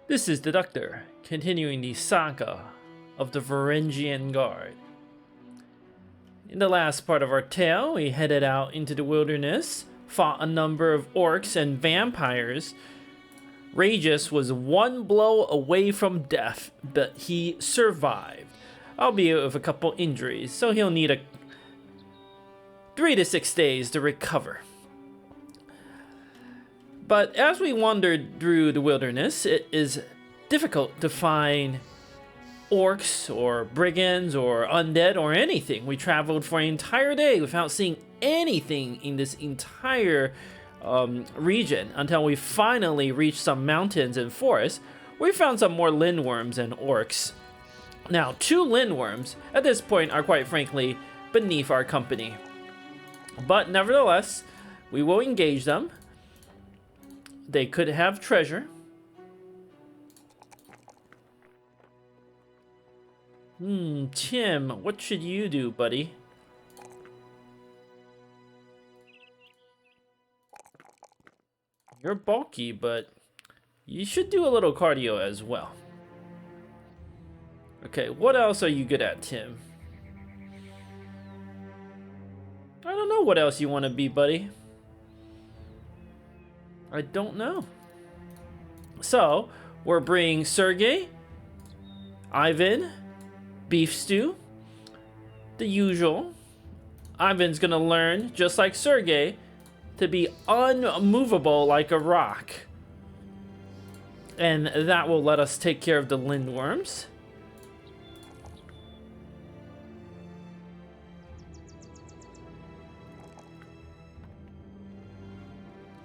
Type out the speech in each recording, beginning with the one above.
This is the Doctor, continuing the saga of the Varangian Guard. In the last part of our tale, we headed out into the wilderness, fought a number of orcs and vampires. Ragus was one blow away from death, but he survived, albeit with a couple injuries, so he'll need 3 to 6 days to recover. But as we wandered through the wilderness, it is difficult to find orcs or brigands or undead or anything. We traveled for an entire day without seeing anything in this entire region until we finally reached some mountains and forests. We found some more Lindwurms and orcs. Now, 2 Lindwurms at this point are quite frankly beneath our company. But nevertheless, we will engage them. They could have treasure. Tim, what should you do, buddy? You're bulky, but you should do a little cardio as well. Okay, what else are you good at, Tim? I don't know what else you want to be, buddy. I don't know. So, we're bringing Sergey, Ivan, Beef Stew, the usual. Ivan's gonna learn, just like Sergey, to be unmovable like a rock. And that will let us take care of the Lindwurms.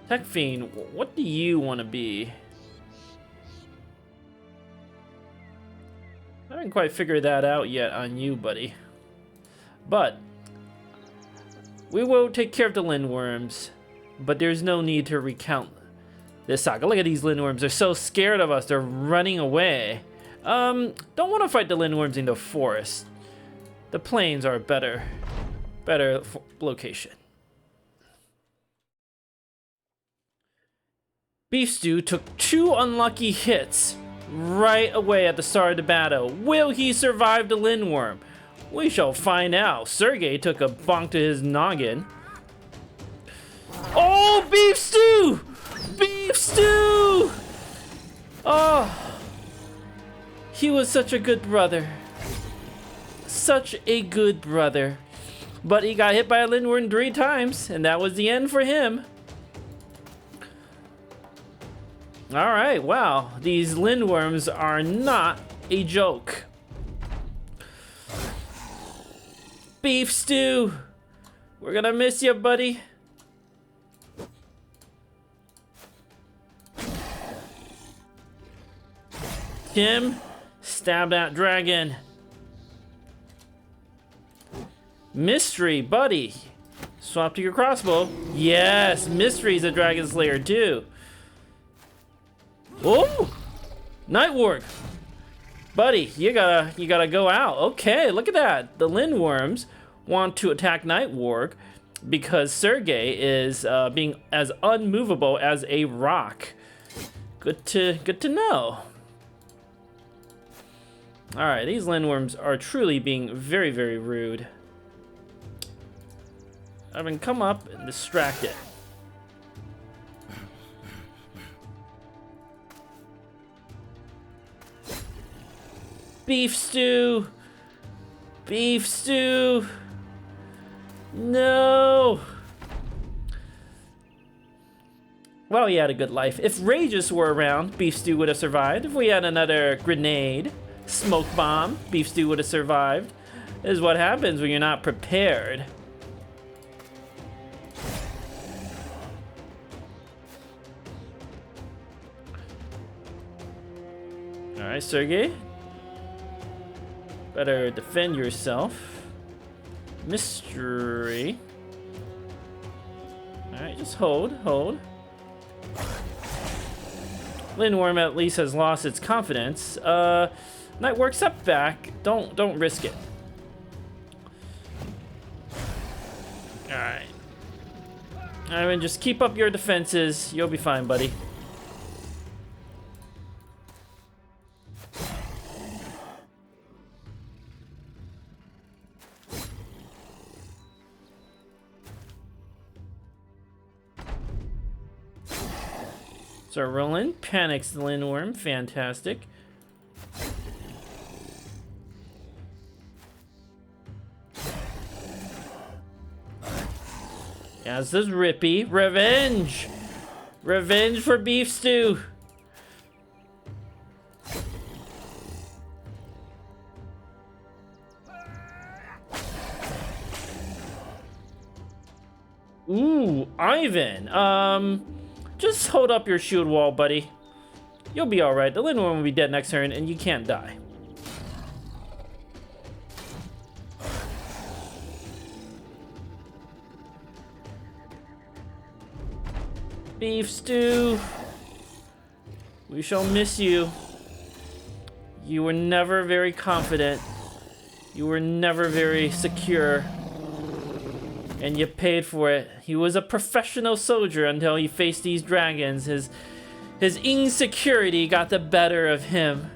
Tech Fiend, what do you want to be? I haven't quite figured that out yet on you, buddy. But we will take care of the Lindwurms, but there's no need to recount this saga. Look at these Lindwurms. They're so scared of us. They're running away. Don't want to fight the Lindwurms in the forest. The plains are a better location. Beef Stew took 2 unlucky hits right away at the start of the battle. Will he survive the Lindwurm? We shall find out. Sergey took a bonk to his noggin. Oh, Beef Stew! Beef Stew! Oh, he was such a good brother. Such a good brother. But he got hit by a Lindwurm 3 times, and that was the end for him. Alright, wow, these Lindwurms are not a joke. Beef Stew, we're gonna miss you, buddy. Tim, stab that dragon. Mystery, buddy. Swap to your crossbow. Yes, Mystery's a dragon slayer too. Oh, Nightwarg, buddy, you gotta go out. Okay, look at that. The Lindwurms want to attack Nightwarg because Sergey is being as unmovable as a rock. Good to know. All right, these Lindwurms are truly being very, very rude. Ivan, come up and distract it. Beef Stew! Beef Stew! No! Well, he had a good life. If Ragus were around, Beef Stew would have survived. If we had another grenade, smoke bomb, Beef Stew would have survived. This is what happens when you're not prepared. Alright, Sergey. Better defend yourself. Mystery. Alright, just hold. Lindwurm at least has lost its confidence. Nightwork, step back. Don't risk it. Alright. Ivan, just keep up your defenses. You'll be fine, buddy. So Roland panics the Lindworm. Fantastic. As does Rippy. Revenge! Revenge for beef stew! Ooh, Ivan. Just hold up your shield wall, buddy. You'll be alright. The Lindworm will be dead next turn, and you can't die. Beef stew. We shall miss you. You were never very confident. You were never very secure. And you paid for it. He was a professional soldier until he faced these dragons. His insecurity got the better of him.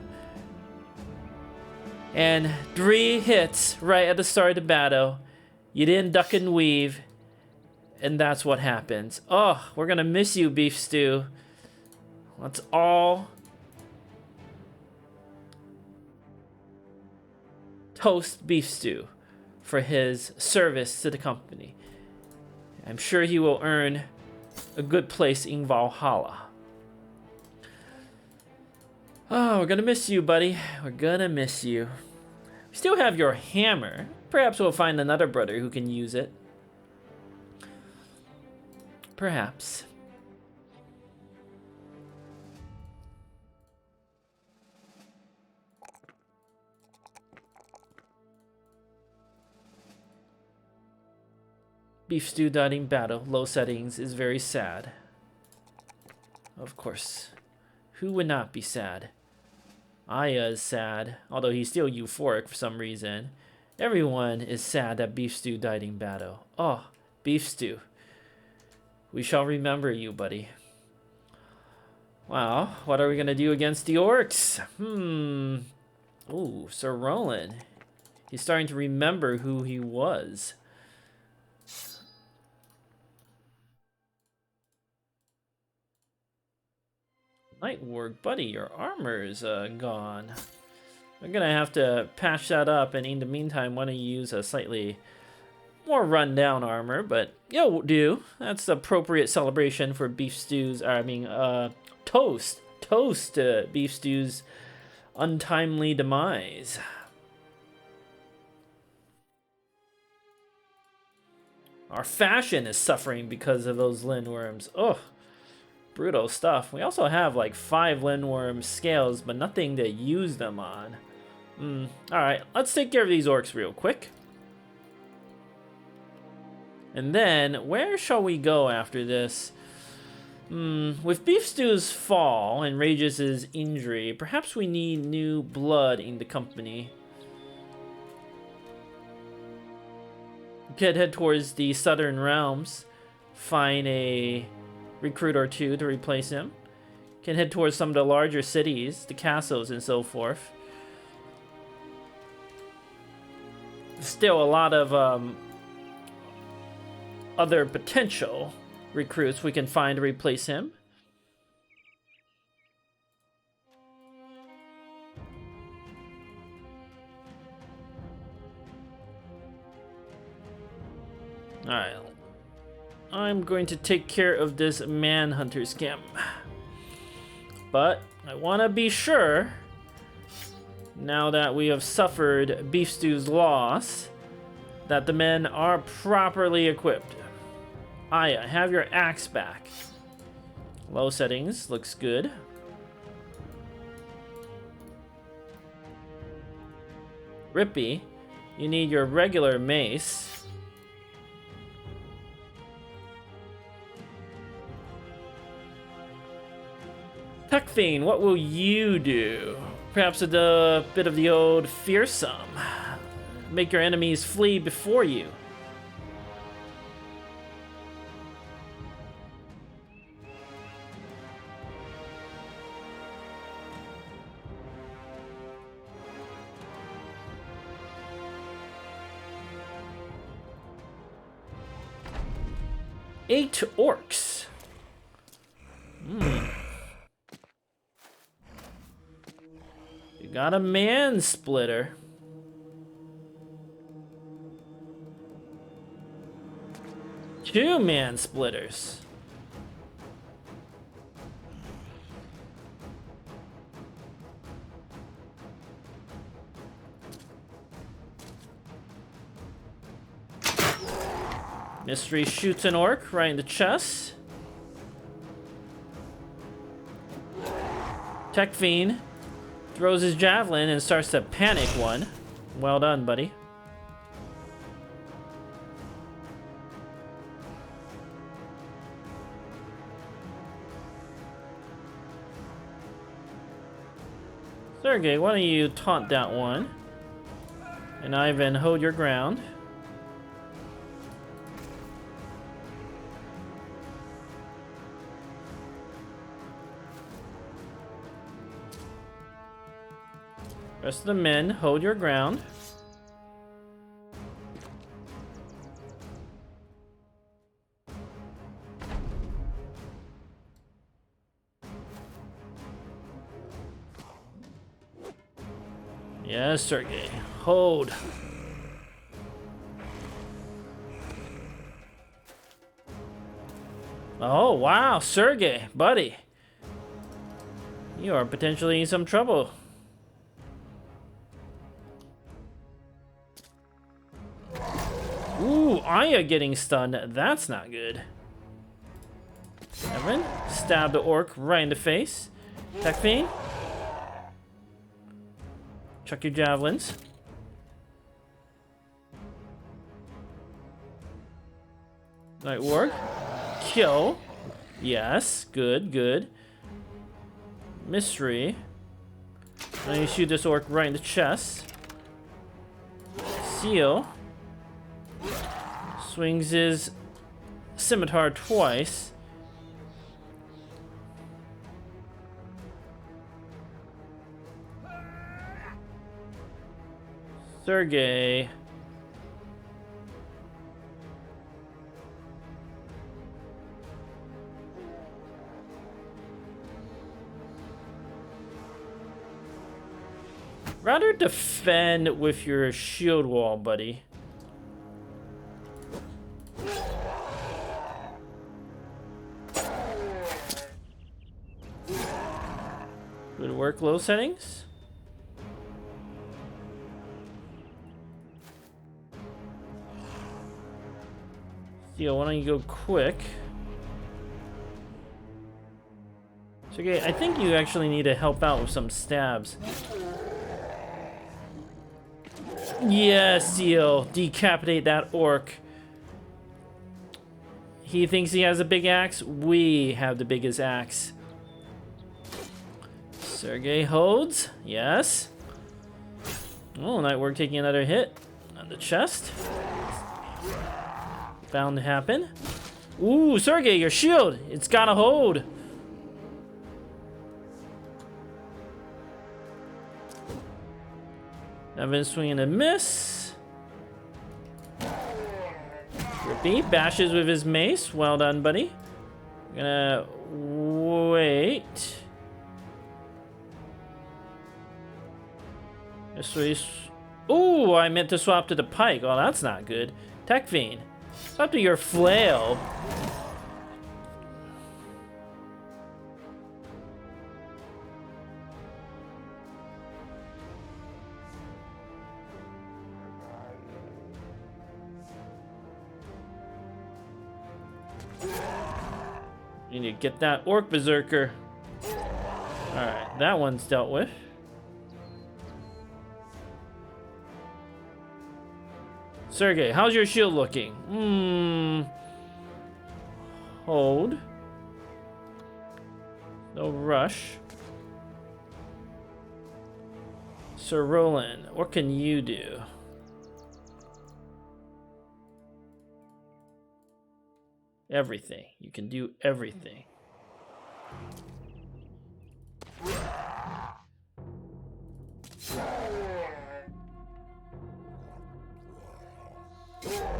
And 3 hits right at the start of the battle. You didn't duck and weave. And that's what happens. Oh, we're gonna miss you, Beef Stew. Let's all toast Beef Stew for his service to the company. I'm sure he will earn a good place in Valhalla. Oh, we're gonna miss you, buddy. We're gonna miss you. We still have your hammer. Perhaps we'll find another brother who can use it. Perhaps. Beef stew died in battle. Low settings is very sad. Of course. Who would not be sad? Aya is sad, although he's still euphoric for some reason. Everyone is sad that Beef Stew died in battle. Oh, Beef Stew. We shall remember you, buddy. Wow, what are we gonna do against the Orcs? Ooh, Sir Roland. He's starting to remember who he was. Nightward, buddy, your armor's gone. I'm gonna have to patch that up, and in the meantime, want to use a slightly more rundown armor, but you'll do. That's the appropriate celebration for Beef Stew's, toast Beef Stew's untimely demise. Our fashion is suffering because of those Lindwurms. Ugh. Brutal stuff. We also have like 5 Lindworm scales, but nothing to use them on. Alright, let's take care of these Orcs real quick. And then, where shall we go after this? With Beef Stew's fall and Rageous' injury, perhaps we need new blood in the company. We could head towards the southern realms, find a recruit or 2 to replace him. Can head towards some of the larger cities, the castles and so forth. Still a lot of other potential recruits we can find to replace him. Alright. I'm going to take care of this manhunter's camp. But I want to be sure, now that we have suffered Beef Stew's loss, that the men are properly equipped. Aya, have your axe back. Low settings, looks good. Rippy, you need your regular mace. Tuckfiend, what will you do? Perhaps a bit of the old fearsome. Make your enemies flee before you. Eight Orcs. Got a man splitter. Two man splitters. Mystery shoots an orc right in the chest. Tech Fiend throws his javelin and starts to panic one. Well done, buddy. Sergey, why don't you taunt that one? And Ivan, hold your ground. Rest of the men, hold your ground. Yes, Sergey, hold. Oh, wow, Sergey, buddy. You are potentially in some trouble. Ooh, Aya getting stunned. That's not good. Evan, stab the orc right in the face. Tech Fiend. Chuck your javelins. Night Orc. Kill. Yes, good, good. Mystery. Now you shoot this orc right in the chest. Seal. Swings his scimitar twice. Sergey. Rather defend with your shield wall, buddy. Good work, low settings. Theo, why don't you go quick? Sergey, I think you actually need to help out with some stabs. Yes, Theo, decapitate that orc. He thinks he has a big axe. We have the biggest axe. Sergey holds. Yes. Oh, Nightwork taking another hit on the chest. Bound to happen. Ooh, Sergey, your shield. It's got a hold. Evan swinging a miss. Grippy bashes with his mace. Well done, buddy. I'm gonna wait. Ooh, I meant to swap to the pike. Oh, that's not good. Tech Fiend. Swap to your flail. You need to get that orc berserker. Alright, that one's dealt with. Sergey, how's your shield looking? Hold. No rush. Sir Roland, what can you do? Everything. You can do everything.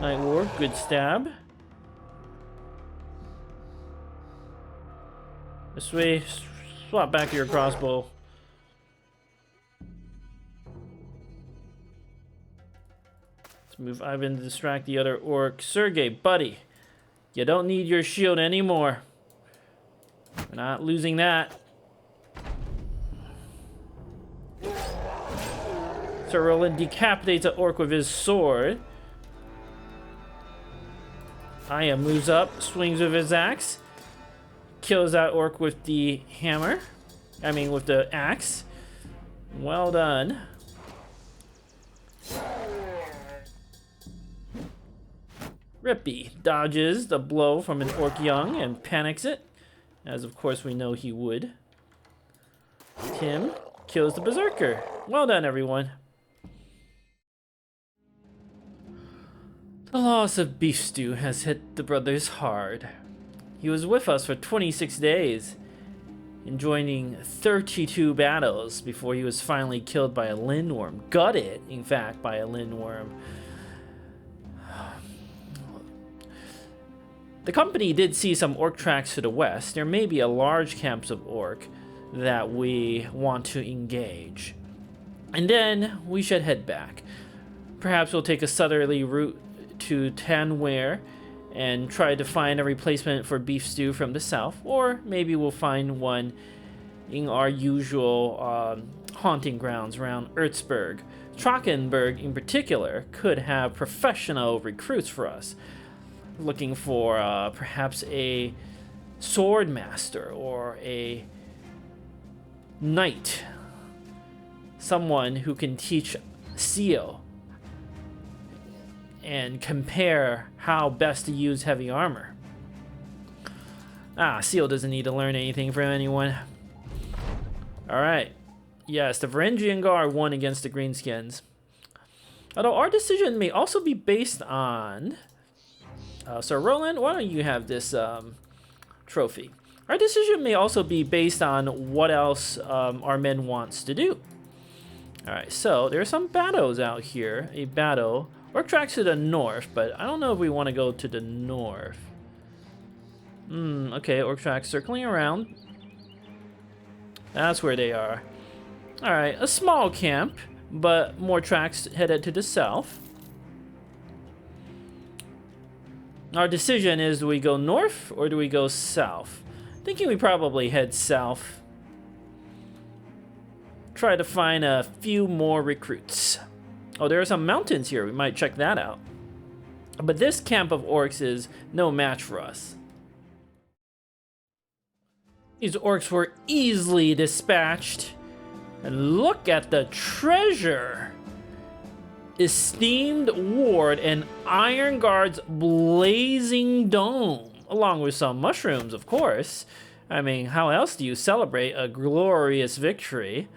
Night Ward, good stab. This way, swap back to your crossbow. Let's move Ivan to distract the other orc. Sergey, buddy, you don't need your shield anymore. We're not losing that. Sir Roland decapitates an orc with his sword. Aya moves up, swings with his axe, kills that orc with the hammer. I mean, with the axe. Well done. Rippy dodges the blow from an orc young and panics it, as of course we know he would. Tim kills the berserker. Well done, everyone. The loss of Beef Stew has hit the brothers hard. He was with us for 26 days, enjoying 32 battles before he was finally killed by a Lindworm. Gutted, in fact, by a Lindworm. The company did see some orc tracks to the west. There may be a large camps of orc that we want to engage. And then we should head back. Perhaps we'll take a southerly route to Tanware and try to find a replacement for Beef Stew from the south. Or maybe we'll find one in our usual haunting grounds around Erzberg. Trockenberg in particular could have professional recruits for us. Looking for perhaps a sword master or a knight, someone who can teach Seal and compare how best to use heavy armor. Seal doesn't need to learn anything from anyone. Alright, yes, the Varangian Guard won against the Greenskins, although our decision may also be based on Sir Roland, why don't you have this trophy? Our decision may also be based on what else our men wants to do. Alright, so there are some battles out here. A battle. Orc tracks to the north, but I don't know if we want to go to the north. Okay, orc tracks circling around. That's where they are. Alright, a small camp, but more tracks headed to the south. Our decision is, do we go north or do we go south? Thinking we probably head south. Try to find a few more recruits. Oh, there are some mountains here. We might check that out. But this camp of orcs is no match for us. These orcs were easily dispatched. And look at the treasure. Esteemed Ward and Iron Guard's blazing dome, along with some mushrooms, of course. I mean, how else do you celebrate a glorious victory?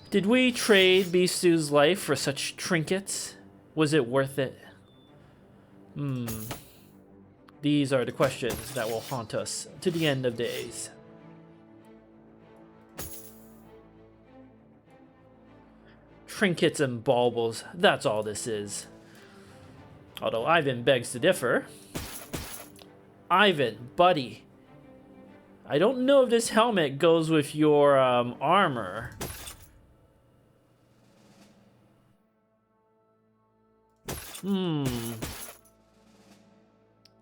Did we trade Beef Stew's life for such trinkets? Was it worth it? These are the questions that will haunt us to the end of days. Trinkets and baubles, that's all this is. Although Ivan begs to differ. Ivan, buddy, I don't know if this helmet goes with your armor.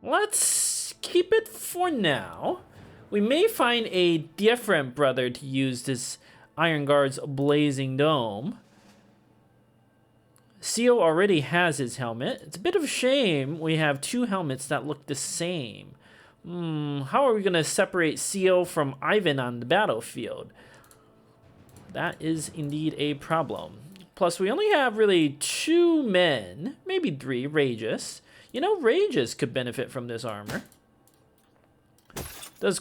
Let's keep it for now. We may find a different brother to use this Iron Guard's blazing dome. Seal already has his helmet. It's a bit of a shame we have two helmets that look the same. How are we going to separate Seal from Ivan on the battlefield? That is indeed a problem. Plus, we only have really 2 men, maybe 3, Rages. You know, Rages could benefit from this armor. Does...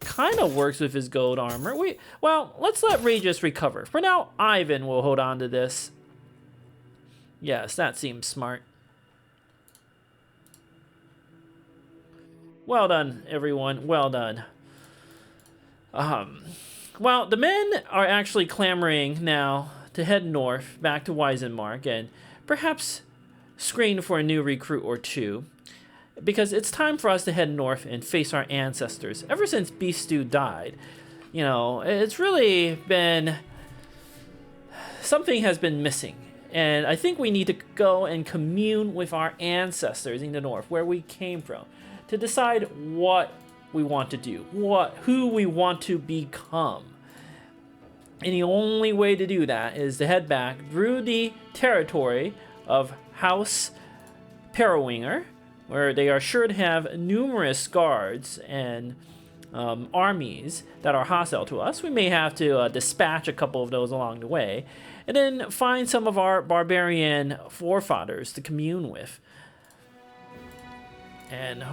kind of works with his gold armor. Well, let's let Rages recover. For now, Ivan will hold on to this. Yes, that seems smart. Well done, everyone. Well done. Well, the men are actually clamoring now to head north, back to Weisenmark, and perhaps screen for a new recruit or two. Because it's time for us to head north and face our ancestors. Ever since Beef Stew died, you know, it's really been... something has been missing And I think we need to go and commune with our ancestors in the north, where we came from, to decide what we want to do, who we want to become. And the only way to do that is to head back through the territory of House Periwinger, where they are sure to have numerous guards and armies that are hostile to us. We may have to dispatch a couple of those along the way, and then find some of our barbarian forefathers to commune with. And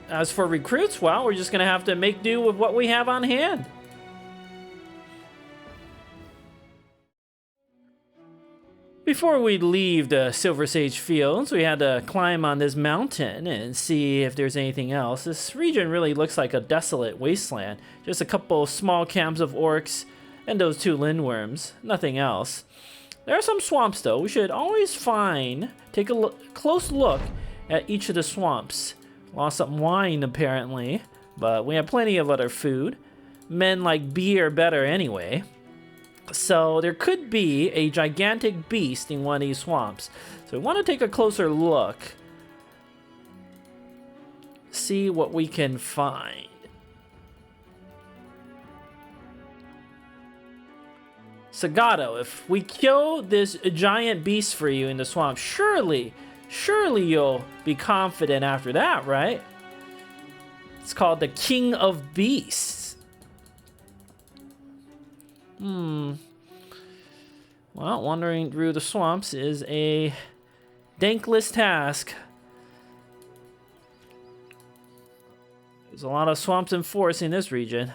as for recruits, well, we're just going to have to make do with what we have on hand. Before we leave the Silver Sage Fields, we had to climb on this mountain and see if there's anything else. This region really looks like a desolate wasteland. Just a couple small camps of orcs and those 2 Lindwurms. Nothing else. There are some swamps though. We should always take a close look at each of the swamps. Lost some wine apparently, but we have plenty of other food. Men like beer better anyway. So there could be a gigantic beast in one of these swamps. So we want to take a closer look. See what we can find. Sagato, if we kill this giant beast for you in the swamp, surely you'll be confident after that, right? It's called the King of Beasts. Well, wandering through the swamps is a thankless task. There's a lot of swamps and forests in this region.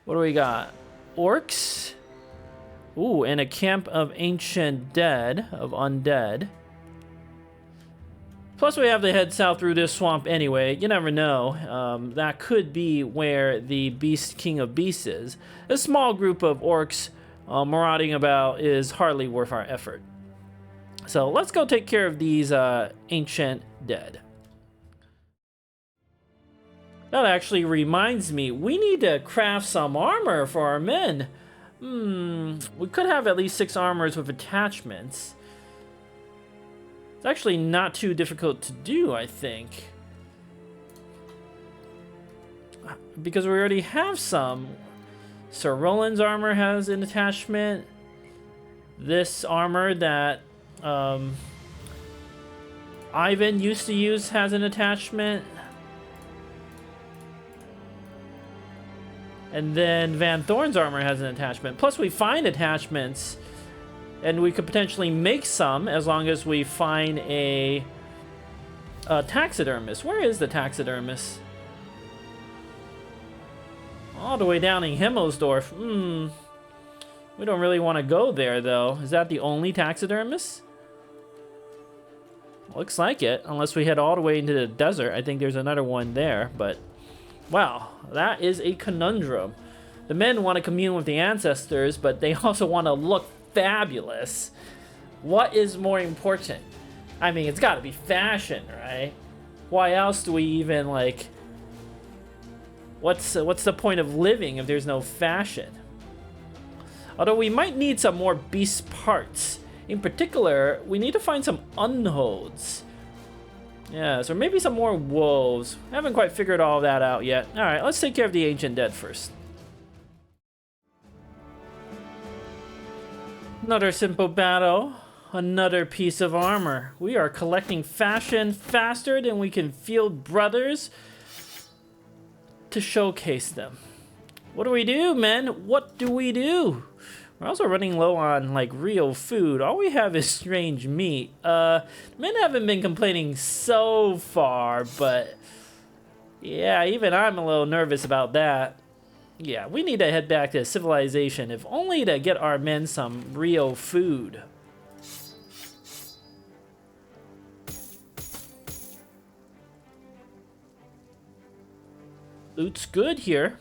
What do we got? Orcs? Ooh, and a camp of ancient dead, of undead. Plus we have to head south through this swamp anyway. You never know. That could be where the Beast King of Beasts is. A small group of orcs marauding about is hardly worth our effort. So let's go take care of these ancient dead. That actually reminds me, we need to craft some armor for our men. We could have at least 6 armors with attachments. It's actually not too difficult to do, I think. Because we already have some. Sir Roland's armor has an attachment. This armor that Ivan used to use has an attachment. And then Van Thorn's armor has an attachment. Plus we find attachments, and we could potentially make some as long as we find a taxidermist. Where is the taxidermist? All the way down in Himmelsdorf. We don't really want to go there though. Is that the only taxidermist? Looks like it, unless we head all the way into the desert. I think there's another one there, but wow, that is a conundrum. The men want to commune with the ancestors, but they also want to look fabulous. What is more important? I mean, it's got to be fashion, right? Why else do we even, like, what's the point of living if there's no fashion? Although we might need some more beast parts. In particular, we need to find some unholds. Yes, or maybe some more wolves. I haven't quite figured all that out yet. Alright, let's take care of the ancient dead first. Another simple battle. Another piece of armor. We are collecting fashion faster than we can field brothers to showcase them. What do we do, men? What do we do? We're also running low on, like, real food. All we have is strange meat. Men haven't been complaining so far, but yeah, even I'm a little nervous about that. Yeah, we need to head back to civilization, if only to get our men some real food. Loot's good here.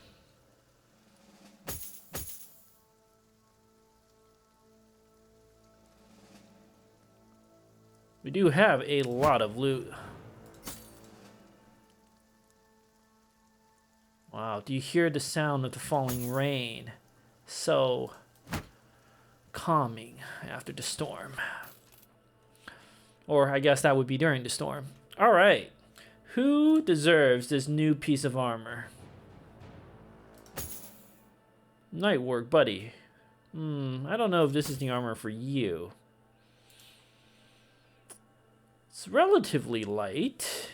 We do have a lot of loot. Wow, do you hear the sound of the falling rain? So calming after the storm. Or I guess that would be during the storm. All right. Who deserves this new piece of armor? Night work, buddy. I don't know if this is the armor for you. It's relatively light.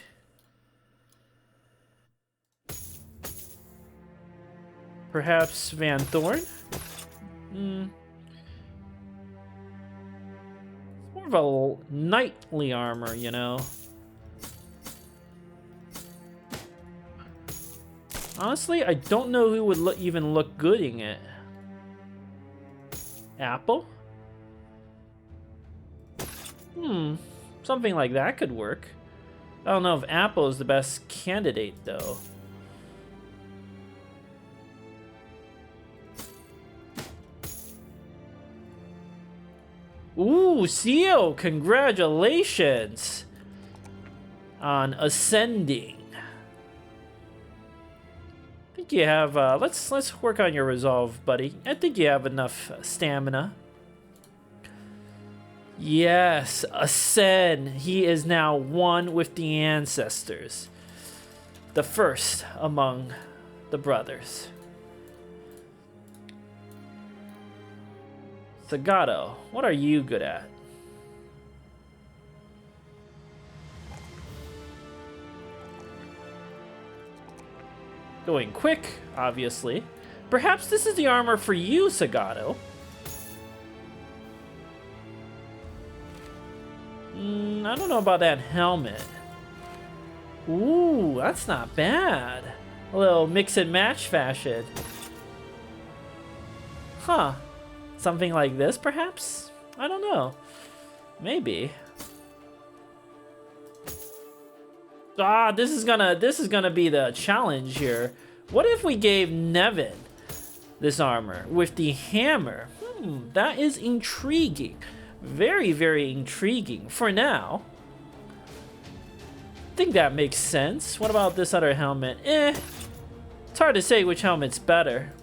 Perhaps Van Thorn? It's more of a knightly armor, you know. Honestly, I don't know who would even look good in it. Apple? Something like that could work. I don't know if Apple is the best candidate, though. Ooh, Seal! Congratulations on ascending. I think you have, let's work on your resolve, buddy. I think you have enough stamina. Yes, ascend. He is now one with the ancestors. The first among the brothers. Zagato, what are you good at? Going quick, obviously. Perhaps this is the armor for you, Zagato. I don't know about that helmet. Ooh, that's not bad. A little mix and match fashion. Huh. Something like this, perhaps? I don't know. Maybe. This is gonna be the challenge here. What if we gave Nevin this armor with the hammer? That is intriguing. Very, very intriguing. For now, I think that makes sense. What about this other helmet? It's hard to say which helmet's better.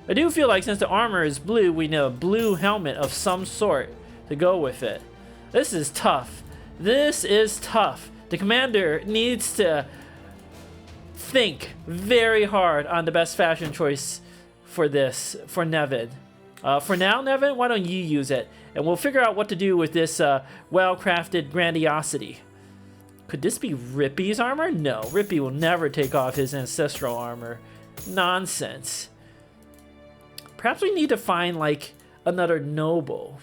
I do feel like since the armor is blue, we need a blue helmet of some sort to go with it. This is tough. This is tough. The commander needs to think very hard on the best fashion choice for this, for Nevin. For now, Nevin, why don't you use it? And we'll figure out what to do with this well-crafted grandiosity. Could this be Rippy's armor? No, Rippy will never take off his ancestral armor. Nonsense. Perhaps we need to find, like, another noble.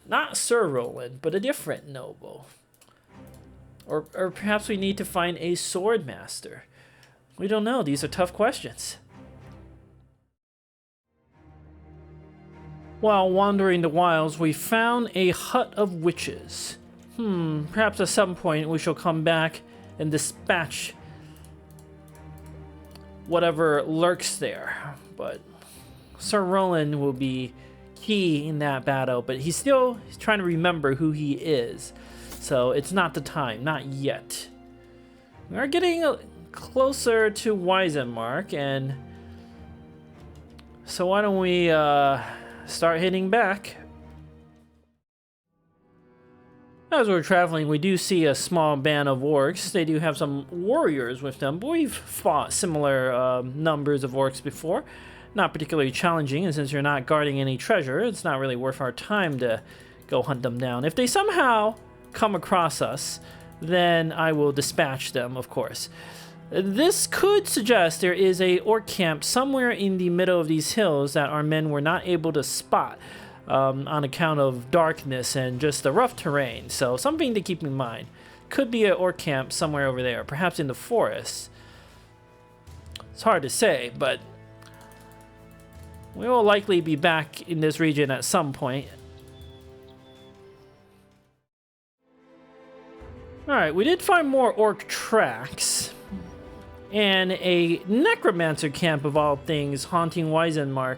Not Sir Roland, but a different noble. Or perhaps we need to find a sword master. We don't know. These are tough questions. While wandering the wilds, we found a hut of witches. Perhaps at some point we shall come back and dispatch whatever lurks there. But Sir Roland will be key in that battle, but he's trying to remember who he is. So it's not the time, not yet. We are getting closer to Weisenmark, and so why don't we start heading back. As we're traveling, we do see a small band of orcs. They do have some warriors with them, but we've fought similar numbers of orcs before. Not particularly challenging, and since you're not guarding any treasure, it's not really worth our time to go hunt them down. If they somehow come across us, then I will dispatch them, of course. This could suggest there is a orc camp somewhere in the middle of these hills that our men were not able to spot on account of darkness and just the rough terrain. So something to keep in mind. Could be an orc camp somewhere over there, perhaps in the forest. It's hard to say, but we will likely be back in this region at some point. Alright, we did find more orc tracks. And a Necromancer camp of all things haunting Weisenmark.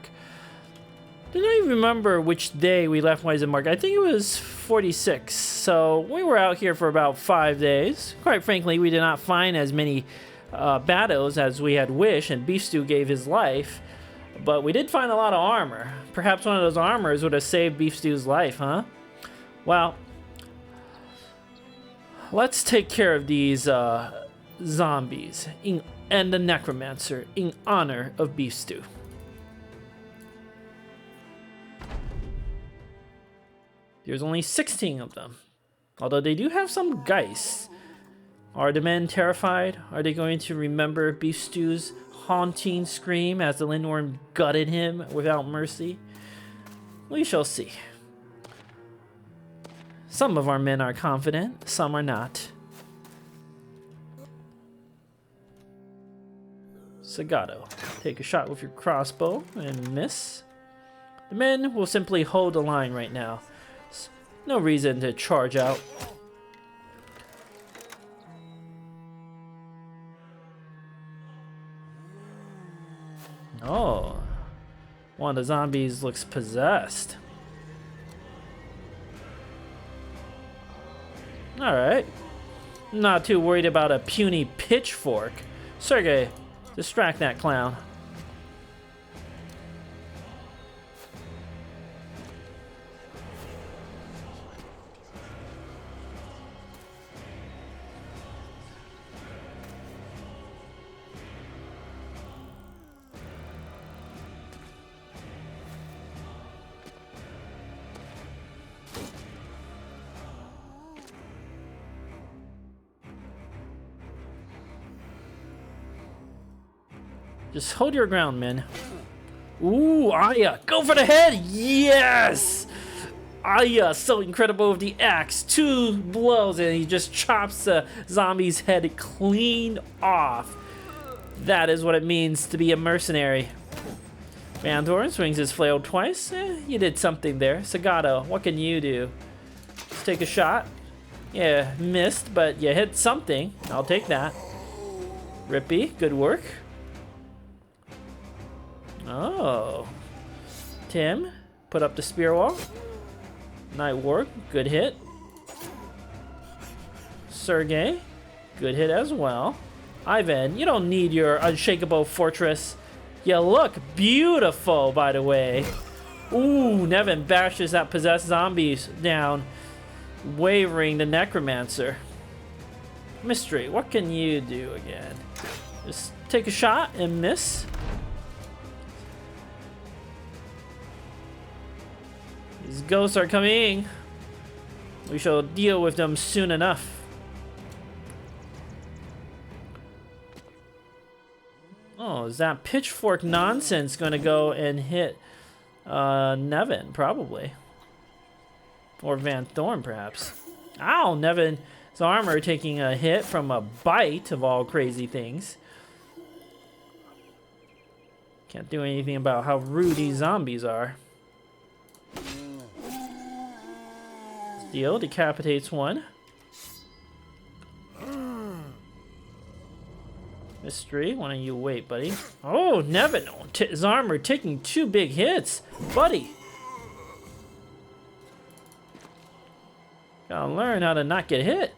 Did I remember which day we left Weisenmark? I think it was 46. So we were out here for about 5 days. Quite frankly, we did not find as many battles as we had wished, and Beef Stew gave his life. But we did find a lot of armor. Perhaps one of those armors would have saved Beef Stew's life, huh? Well, let's take care of these zombies and the Necromancer in honor of Beef Stew. There's only 16 of them, although they do have some geists. Are the men terrified? Are they going to remember Beef Stew's haunting scream as the Lindworm gutted him without mercy? We shall see. Some of our men are confident, some are not. Sagato, take a shot with your crossbow and miss. The men will simply hold the line right now. No reason to charge out. Oh, one of the zombies looks possessed. Alright. Not too worried about a puny pitchfork. Sergey, distract that clown. Just hold your ground, men. Ooh, Aya, go for the head! Yes! Aya, so incredible with the axe. 2 blows and he just chops the zombie's head clean off. That is what it means to be a mercenary. Vandorn swings his flail twice. You did something there. Sagato, what can you do? Let's take a shot. Yeah, missed, but you hit something. I'll take that. Rippy, good work. Oh. Tim, put up the spear wall. Night work, good hit. Sergey, good hit as well. Ivan, you don't need your unshakable fortress. You look beautiful, by the way. Ooh, Nevin bashes that possessed zombies down, wavering the Necromancer. Mystery, what can you do again? Just take a shot and miss. These ghosts are coming. We shall deal with them soon enough. Oh, is that pitchfork nonsense going to go and hit Nevin? Probably. Or Van Thorn, perhaps. Ow, Nevin's armor taking a hit from a bite of all crazy things. Can't do anything about how rude these zombies are. Steel decapitates one. Mystery, why don't you wait, buddy? Oh, Nevin, his armor taking 2 big hits. Buddy. Gotta learn how to not get hit.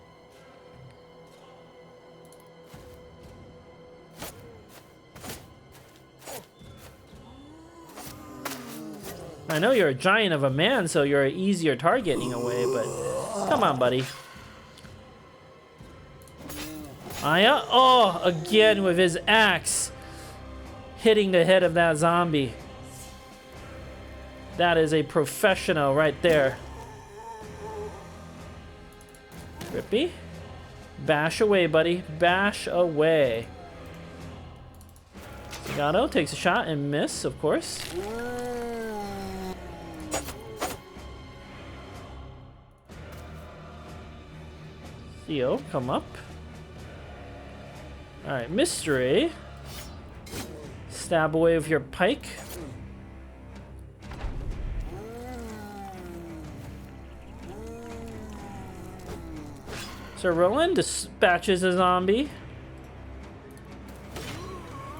I know you're a giant of a man, so you're an easier target in a way, but come on, buddy. Aya, oh, again with his axe, hitting the head of that zombie. That is a professional right there. Rippy, bash away, buddy, bash away. Sagato takes a shot and miss, of course. Theo, come up. Alright, Mystery. Stab away with your pike. Sir Roland dispatches a zombie.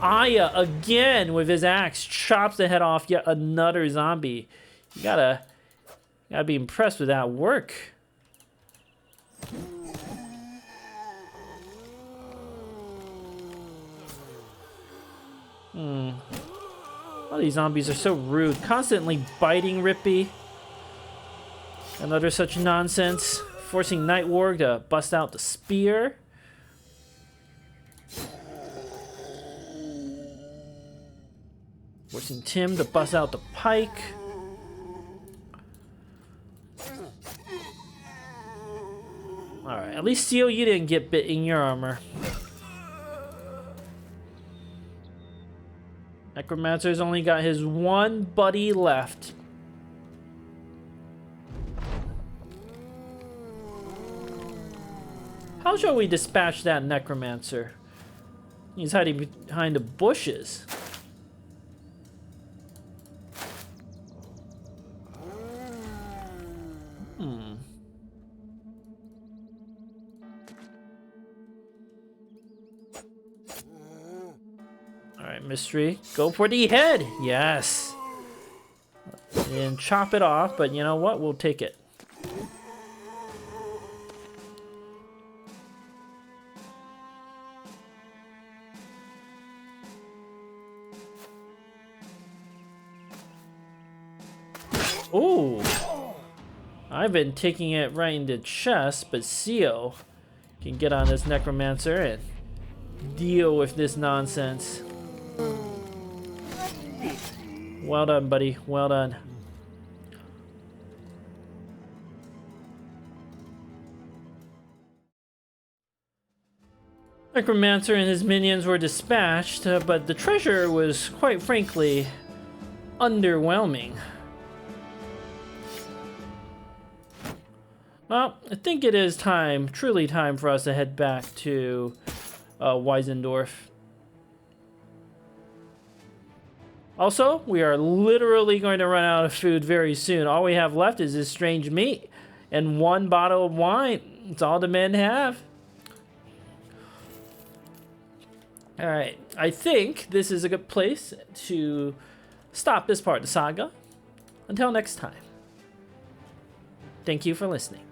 Aya, again with his axe, chops the head off yet another zombie. You gotta be impressed with that work. All these zombies are so rude, constantly biting Rippy. And other such nonsense. Forcing Nightwarg to bust out the spear. Forcing Tim to bust out the pike. Alright, at least Seal, you didn't get bit in your armor. Necromancer's only got his one buddy left. How shall we dispatch that Necromancer? He's hiding behind the bushes. Alright, Mystery. Go for the head! Yes! And chop it off, but you know what? We'll take it. Ooh! I've been taking it right in the chest, but Seal can get on this Necromancer and deal with this nonsense. Well done, buddy. Well done. Necromancer and his minions were dispatched, but the treasure was, quite frankly, underwhelming. Well, I think it is time, truly time for us to head back to Weisendorf. Also, we are literally going to run out of food very soon. All we have left is this strange meat and one bottle of wine. It's all the men have. Alright, I think this is a good place to stop this part of the saga. Until next time. Thank you for listening.